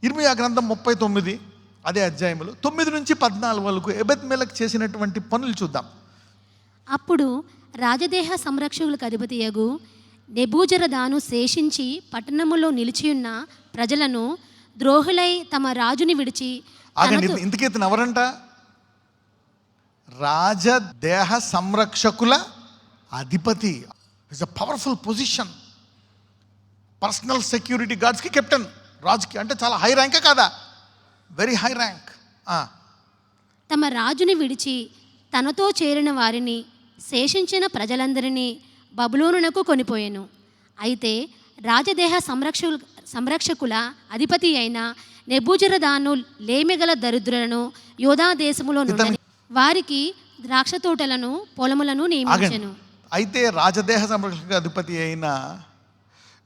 ఇర్మీయా గ్రంథం 39 అదే అధ్యాయములు 9 నుంచి 14 వరకు ఎబెద్మెలెకు చేసినటువంటి పనులు చూద్దాం. అప్పుడు రాజదేహ సంరక్షకులకు అధిపతియగు నెబూజరదాను శేషించి పట్టణములో నిలిచియున్న ప్రజలను ద్రోహులై తమ రాజుని విడిచి ఇంతకీ ఇతను ఎవరంట? రాజదేహ సంరక్షకుల అధిపతి. It's a powerful position. Personal security గార్డ్స్కి కెప్టెన్, రాజుకి. అంటే చాలా హై ర్యాంకే కాదా? Very high rank. తమ రాజుని విడిచి తనతో చేరిన వారిని శేషించిన ప్రజలందరినీ బబులోనునకు కొనిపోయెను. అయితే రాజదేహ సంరక్షకుల అధిపతి అయిన నెబూజరదాను లేమిగల దరిద్రులను యూదా దేశములో నుండి వారికి ద్రాక్ష తోటలను పొలములను నియమించెను. అయితే రాజదేహ సంరక్షక అధిపతి అయిన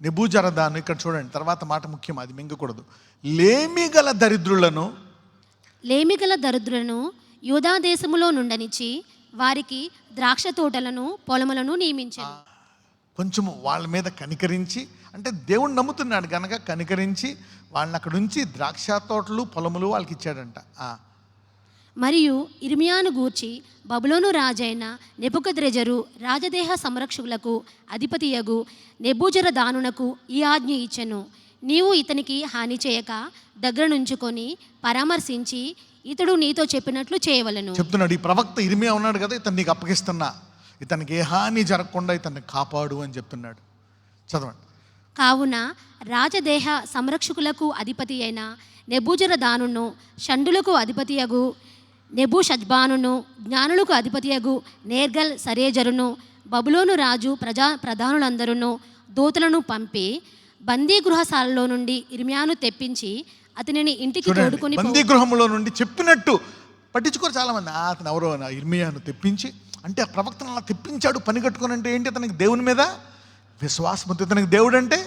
నెబూజరదాను, ఇక్కడ చూడండి తర్వాత మాట ముఖ్యం, అది మింగకూడదు. లేమిగల దరిద్రులను యూదా దేశములో నుండనిచ్చి వారికి ద్రాక్ష తోటలను పొలములను నియమించాను. కొంచెం వాళ్ళ మీద కనికరించి, అంటే దేవుణ్ణి నమ్ముతున్నాడు కనుక కనికరించి వాళ్ళని అక్కడ నుంచి ద్రాక్ష తోటలు పొలములు వాళ్ళకి ఇచ్చాడంట. మరియు ఇర్మియాను గూర్చి బబులోను రాజైన నెబుకద్రెజరు రాజదేహ సంరక్షకులకు అధిపతియగు నెబూజరదానునకు ఈ ఆజ్ఞ ఇచ్చెను. నీవు ఇతనికి హాని చేయక దగ్గర నుంచుకొని పరామర్శించి ఇతడు నీతో చెప్పినట్లు చేయవలెను. చెప్తున్నాడు ఈ ప్రవక్త ఇర్మియా ఉన్నాడు కదా, ఇతను నీకు అప్పగిస్తున్నా, ఇతనికి ఏ హాని జరగకుండా ఇతన్ని కాపాడు అని చెప్తున్నాడు. చదవండి. కావున రాజదేహ సంరక్షకులకు అధిపతి అయిన నెబూజరదానును, షండులకు అధిపతియగు నెబూషజ్బానును, జ్ఞానులకు అధిపతియగు నేర్గల్ సరేజరును, బబులోను రాజు ప్రధానులందరూ దూతలను పంపి బందీ గృహశాలలో నుండి ఇర్మియాను తెప్పించి అతనిని ఇంటికి తోడుకొని, బందీ గృహంలో నుండి చెప్పినట్టు పట్టించుకోరు చాలామంది. అతను ఎవరో ఇర్మియాను తెప్పించి, అంటే ఆ ప్రవక్తను అలా తెప్పించాడు పని కట్టుకొని. అంటే ఏంటి? అతనికి దేవుని మీద విశ్వాసం, అతనికి దేవుడు అంటే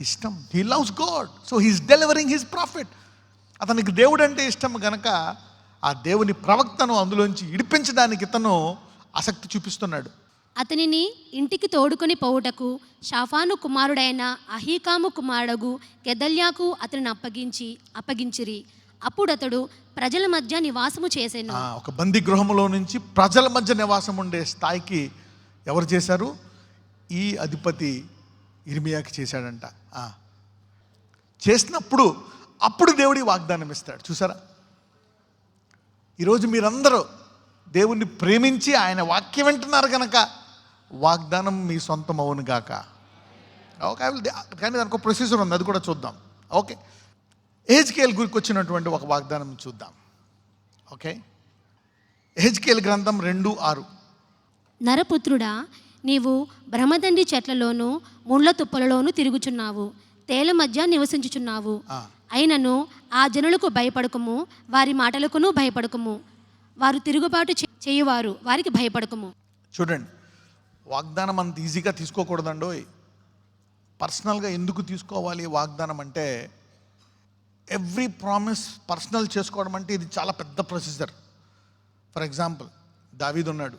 ఇష్టం. He loves God, so he's delivering his profit. అతనికి దేవుడు అంటే ఇష్టం గనక ఆ దేవుని ప్రవక్తను అందులోంచి ఇడిపించడానికి ఇతను ఆసక్తి చూపిస్తున్నాడు. అతనిని ఇంటికి తోడుకొని పోవుటకు షాఫాను కుమారుడైన అహీకాము కుమారుడు గెదల్యాకు అతనిని అప్పగించిరి. అప్పుడు అతడు ప్రజల మధ్య నివాసము చేశాను. ఒక బందీ గృహంలో నుంచి ప్రజల మధ్య నివాసం ఉండే స్థాయికి ఎవరు చేశారు? ఈ అధిపతి ఇర్మియాకి చేశాడంట. చేసినప్పుడు అప్పుడు దేవుడి వాగ్దానం ఇస్తాడు. చూసారా, ఈరోజు మీరందరూ దేవుణ్ణి ప్రేమించి ఆయన వాక్యం వింటున్నారు కనుక వాగ్దానం మీ సొంతం అవును గాక. ఓకే, కానీ దానికి ఒక ప్రొసీజర్ ఉంది, అది కూడా చూద్దాం. ఓకే, యెహెజ్కేలు గురికి వచ్చినటువంటి ఒక వాగ్దానం చూద్దాం. ఓకే, యెహెజ్కేలు గ్రంథం 2:6. నరపుత్రుడా, నీవు బ్రహ్మదండి చెట్లలోను ముండ్ల తుప్పలలోను తిరుగుచున్నావు, తేల మధ్య నివసించుచున్నావు. అయినను ఆ జనులకు భయపడకము, వారి మాటలకును భయపడకము, వారు తిరుగుబాటు చేయువారు వారికి భయపడకము. చూడండి, వాగ్దానం అంత ఈజీగా తీసుకోకూడదండోయ్. పర్సనల్గా ఎందుకు తీసుకోవాలి వాగ్దానం అంటే? ఎవ్రీ ప్రామిస్ పర్సనల్ చేసుకోవడం అంటే ఇది చాలా పెద్ద ప్రొసీజర్. ఫర్ ఎగ్జాంపుల్, దావీదు ఉన్నాడు.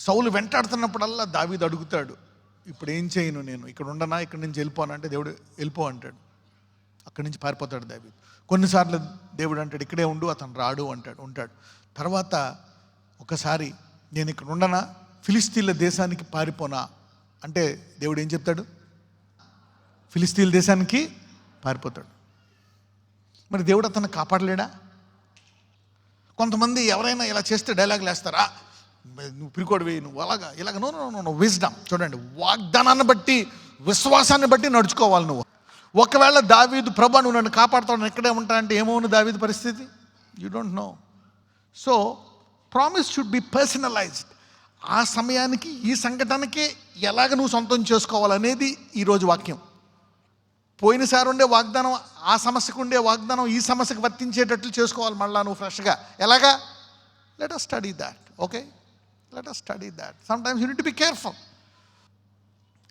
సౌలు వెంటాడుతున్నప్పుడల్లా దావీదు అడుగుతాడు, ఇప్పుడు ఏం చేయను, నేను ఇక్కడ ఉండనా, ఇక్కడి నుంచి వెళ్ళిపోనా అంటే దేవుడు వెళ్ళిపో అంటాడు. అక్కడి నుంచి పారిపోతాడు దావీదు. కొన్నిసార్లు దేవుడు అంటాడు ఇక్కడే ఉండు, అతను రాడు అంటాడు, ఉంటాడు. తర్వాత ఒకసారి నేను ఇక్కడ ఉండనా, ఫిలిస్తీన్ల దేశానికి పారిపోనా అంటే దేవుడు ఏం చెప్తాడు? ఫిలిస్తీన్ల దేశానికి పారిపోతాడు. మరి దేవుడు అతన్ని కాపాడలేడా? కొంతమంది ఎవరైనా ఇలా చేస్తే డైలాగులు వేస్తారా, నువ్వు పిరికోడివి, నువ్వు అలాగా ఇలాగ. No wisdom. చూడండి, వాగ్దానాన్ని బట్టి విశ్వాసాన్ని బట్టి నడుచుకోవాలి నువ్వు. ఒకవేళ దావీదు, ప్రభా నువ్వు నన్ను కాపాడుతావు, ఇక్కడే ఉంటా అంటే ఏమవును దావీదు పరిస్థితి? You don't know. So promise should be personalized. ఆ సమయానికి ఈ సంఘటనకే ఎలాగ నువ్వు సొంతం చేసుకోవాలనేది ఈరోజు వాక్యం. పోయినసారి ఉండే వాగ్దానం, ఆ సమస్యకు ఉండే వాగ్దానం ఈ సమస్యకు వర్తించేటట్లు చేసుకోవాలి మళ్ళీ నువ్వు ఫ్రెష్గా. ఎలాగా? Let us study that. Okay, let us study that. Sometimes you need to be careful.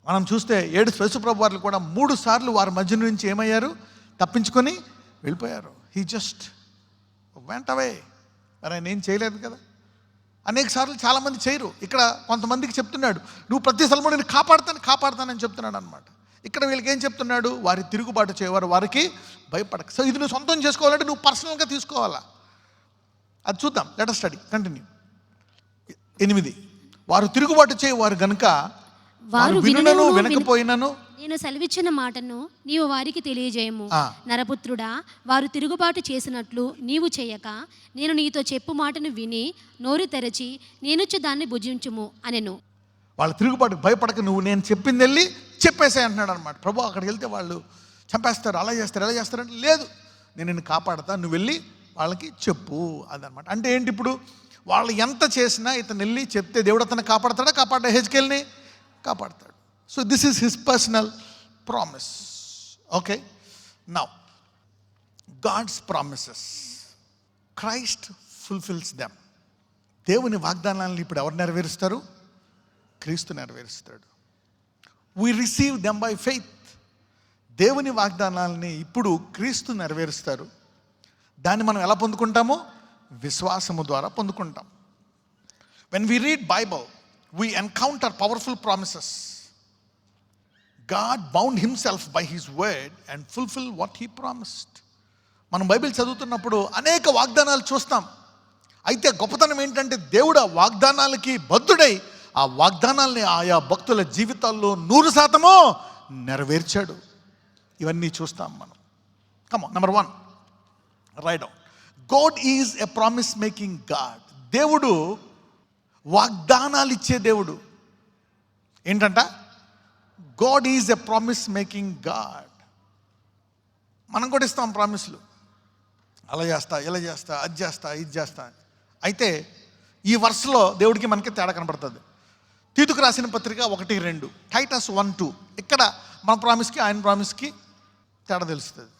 మనం చూస్తే 7 యేసుప్రభు వారు కూడా 3 సార్లు వారి మధ్య నుంచి ఏమయ్యారు? తప్పించుకొని వెళ్ళిపోయారు. హీ జస్ట్ వెంట అవే. మరి ఆయన ఏం చేయలేదు కదా. అనేక సార్లు చాలామంది చేయరు. ఇక్కడ కొంతమందికి చెప్తున్నాడు, నువ్వు ప్రతి స్థలంలో నేను కాపాడుతానని చెప్తున్నాడు అనమాట. ఇక్కడ వీళ్ళకి ఏం చెప్తున్నాడు? వారి తిరుగుబాటు చేయవారు వారికి భయపడక. సో ఇది నువ్వు సొంతం చేసుకోవాలంటే నువ్వు పర్సనల్గా తీసుకోవాలా. అది చూద్దాం. Let us study, continue. 8, వారు తిరుగుబాటు చేయవారు గనుక వారు వినునను వినకపోయినను నేను సెలవిచ్చిన మాటను నీవు వారికి తెలియజేయము. నరపుత్రుడా, వారు తిరుగుబాటు చేసినట్లు నీవు చేయక నేను నీతో చెప్పు మాటను విని నోరు తెరచి నేనుచ్చు దాన్ని భుజించుము అనెను. వాళ్ళ తిరుగుబాటు భయపడక నువ్వు నేను చెప్పింది వెళ్ళి చెప్పేసే అంటున్నాడు అనమాట. ప్రభు అక్కడికి వెళ్తే వాళ్ళు చంపేస్తారు, అలా చేస్తారు, ఎలా చేస్తారంటే లేదు, నేను నిన్ను కాపాడతా, నువ్వు వెళ్ళి వాళ్ళకి చెప్పు అదనమాట. అంటే ఏంటి, ఇప్పుడు వాళ్ళు ఎంత చేసినా ఇతను వెళ్ళి చెప్తే దేవుడు అతను కాపాడతాడా? కాపాడే హెజ్కేల్ని కాపాడతాడు. So this is his personal promise. Okay, now God's promises, Christ fulfils them. దేవుని వాగ్దానాలను ఇప్పుడు ఎవరు నెరవేరుస్తారు? క్రీస్తు నెరవేరుస్తాడు. We receive them by faith. దేవుని వాగ్దానాలని ఇప్పుడు క్రీస్తు నెరవేరుస్తారు. దాన్ని మనం ఎలా పొందుకుంటామో విశ్వాసము ద్వారా పొందుకుంటాం. When we read Bible we encounter powerful promises. God bound himself by his word and fulfil what he promised. మనం బైబిల్ చదువుతున్నప్పుడు అనేక వాగ్దానాలు చూస్తాం. అయితే గొప్పతనం ఏంటంటే దేవుడు ఆ వాగ్దానాలకి బద్ధుడై ఆ వాగ్దానాల్ని ఆయా భక్తుల జీవితాల్లో 100% నెరవేర్చాడు. ఇవన్నీ చూస్తాం మనం. Come on, number 1 right down. God is a promise making God. దేవుడు వాగ్దానాలు ఇచ్చే దేవుడు. ఏంటంట? God is a promise making God. మనం కూడా ఇస్తాం ప్రామిస్లు, అలా చేస్తా, ఇలా చేస్తా, అది చేస్తా, ఇది చేస్తా. అయితే ఈ వర్స్లో దేవుడికి మనకి తేడా కనబడుతుంది. తీతుకు రాసిన పత్రిక 1:2, టైటస్ 1:2. ఇక్కడ మన ప్రామిస్కి ఆయన ప్రామిస్కి తేడా తెలుస్తుంది.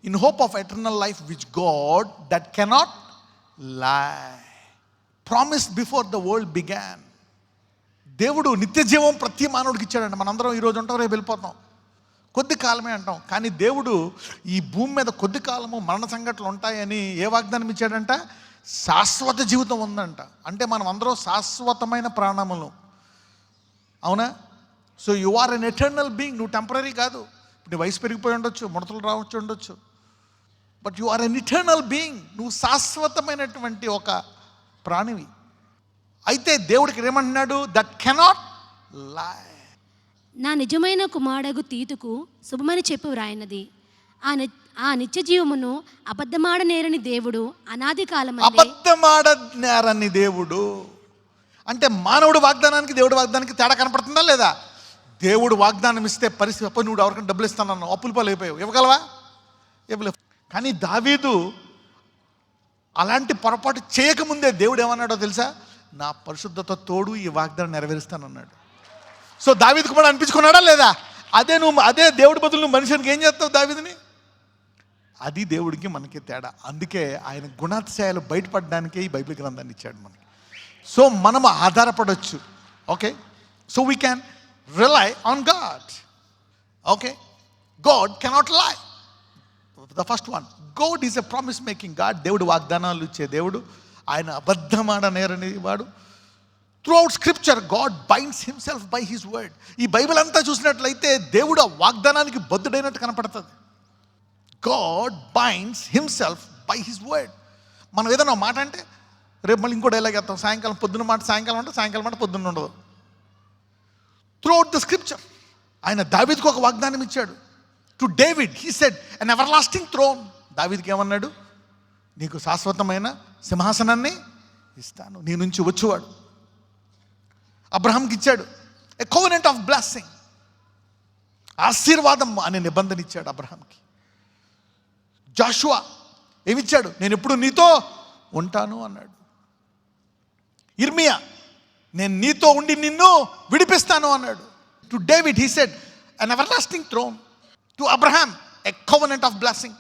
In hope of eternal life which God that cannot lie promised before the world began. దేవుడు నిత్య జీవం ప్రతి మానవుడికి ఇచ్చాడండి. మనందరం ఈరోజు ఉంటాం, రేపు వెళ్ళిపోతాం, కొద్ది కాలమే అంటాం. కానీ దేవుడు ఈ భూమి మీద కొద్ది కాలము మరణ సంఘటనలు ఉంటాయని ఏ వాగ్దానం ఇచ్చాడంట? శాశ్వత జీవితం ఉందంట. అంటే మనం అందరం శాశ్వతమైన ప్రాణములు, అవునా? So you are an eternal being. నువ్వు టెంపరీ కాదు. నీ వయసు పెరిగిపోయి ఉండొచ్చు, ముడతలు రావచ్చు ఉండొచ్చు, but you are an eternal being. నువ్వు శాశ్వతమైనటువంటి ఒక ప్రాణివి. అయితే దేవుడికి ఏమంటున్నాడు? దట్ కెనాట్ లై. నా నిజమైన కుమారుడగు తీతుకు శుభమని చెప్పు వ్రాయినది. ఆ నిత్య జీవమును అబద్ధమాడనేరని దేవుడు అనాది కాలమందే. అబద్ధమాడనేరని దేవుడు అంటే మానవుడు వాగ్దానానికి దేవుడు వాగ్దానానికి తేడా కనపడుతుందా లేదా? దేవుడు వాగ్దానం ఇస్తే పరిస్థితి, అప్పుడు నువ్వు ఎవరికైనా డబ్బులు ఇస్తానన్నా అప్పులు పాలు అయిపోయావు, ఇవ్వగలవా? ఇవ్వలేవు. కానీ దావీదు అలాంటి పొరపాటు చేయకముందే దేవుడు ఏమన్నాడో తెలుసా? నా పరిశుద్ధత తోడు ఈ వాగ్దానం నెరవేరుస్తానన్నాడు. సో దావీదుకు కూడా అనిపించుకున్నాడా లేదా? అదే దేవుడి బదులు నువ్వు మనుషునికి ఏం చేస్తావు దావీదుని? అది దేవుడికి మనకి తేడా. అందుకే ఆయన గుణాతిశయాలు బయటపడడానికే ఈ బైబిల్ గ్రంథాన్ని ఇచ్చాడు మనకి. సో మనం ఆధారపడవచ్చు. Okay, so we can rely on God. Okay, God cannot lie. The first one, God is a promise making God. దేవుడు వాగ్దానాలు ఇచ్చే దేవుడు. ఆయన అబద్ధమాడనేరని వాడు. Throughout scripture God binds himself by his word. ఈ బైబిల్ అంతా చూసినట్లయితే దేవుడు ఆ వాగ్దానానికి బద్ధుడైనట్టు కనపడుతుంది. God binds himself by his word. మనం ఏదైనా మాట అంటే రేపు మళ్ళీ ఇంకో డైలాగ్ వేస్తాం. సాయంకాలం పొద్దున్న మాట సాయంకాలం అంటే, సాయంకాలం మాట పొద్దున్న ఉండదు. త్రూ అవుట్ ద స్క్రిప్చర్ ఆయన దావీదుకు ఒక వాగ్దానం ఇచ్చాడు. To David he said an everlasting throne. దావీదుకి ఏమన్నాడు? నీకు శాశ్వతమైన సింహాసనాన్ని ఇస్తాను, నీ నుంచి వచ్చేవాడు. అబ్రహాంకి ఇచ్చాడు ఎ కోవెనెంట్ ఆఫ్ బ్లెస్సింగ్, ఆశీర్వాదం అనే నిబంధన ఇచ్చాడు అబ్రహాంకి. జాషువా ఏమిచ్చాడు? నేను ఎప్పుడు నీతో ఉంటాను అన్నాడు. ఇర్మియా నేను నీతో ఉండి నిన్ను విడిపిస్తాను అన్నాడు. To David he said an everlasting throne. To Abraham a covenant of blessing.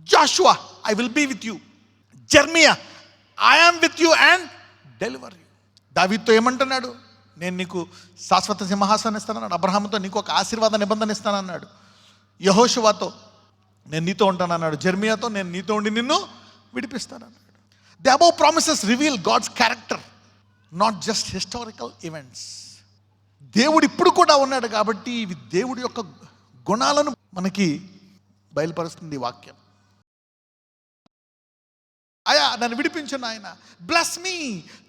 Joshua I will be with you. Jeremiah I am with you and deliver you. దావీదుతో ఏమంటున్నాడు? నేను నీకు శాశ్వత సింహాసనం ఇస్తానన్నాడు. అబ్రహాంతో నీకు ఒక ఆశీర్వాద నిబంధన ఇస్తానన్నాడు. యెహోషువతో నేను నీతో ఉంటానన్నాడు. జెర్మియాతో నేను నీతో ఉండి నిన్ను విడిపిస్తానన్నాడు. The above promises reveal God's character, not just historical events. దేవుడు ఇప్పుడు కూడా ఉన్నాడు కాబట్టి ఇవి దేవుడి యొక్క గుణాలను మనకి బయలుపరుస్తుంది ఈ వాక్యం. అయ్యా నన్ను విడిపించు నాయన, bless me,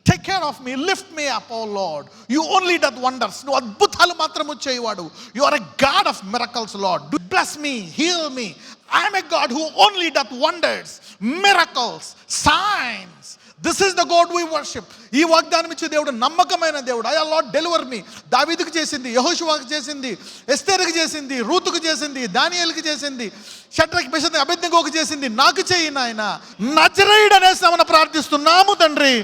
take care of me, lift me up O Lord, you only doth wonders. నువ్వు అద్భుతాలు మాత్రము చేయవాడు. You are a God of miracles Lord. Bless me, heal me. I'm a God who only doth wonders, miracles, signs. This is the God we worship. ఈ వాగ్దానం ఇచ్చే దేవుడు నమ్మకమైన దేవుడు. అయ్యా లార్డ్ డెలివర్ మీ. దావీదుకు చేసింది, యెహోషువకు చేసింది, ఎస్తేరుకు చేసింది, రూతుకు చేసింది, దానియేలుకు చేసింది, షడ్రక్ మెషక్ అబేద్నెగోకు చేసింది. నాకు చేయి నాయన, నజరేయుడు అనే నామమున ప్రార్థిస్తున్నాము తండ్రి.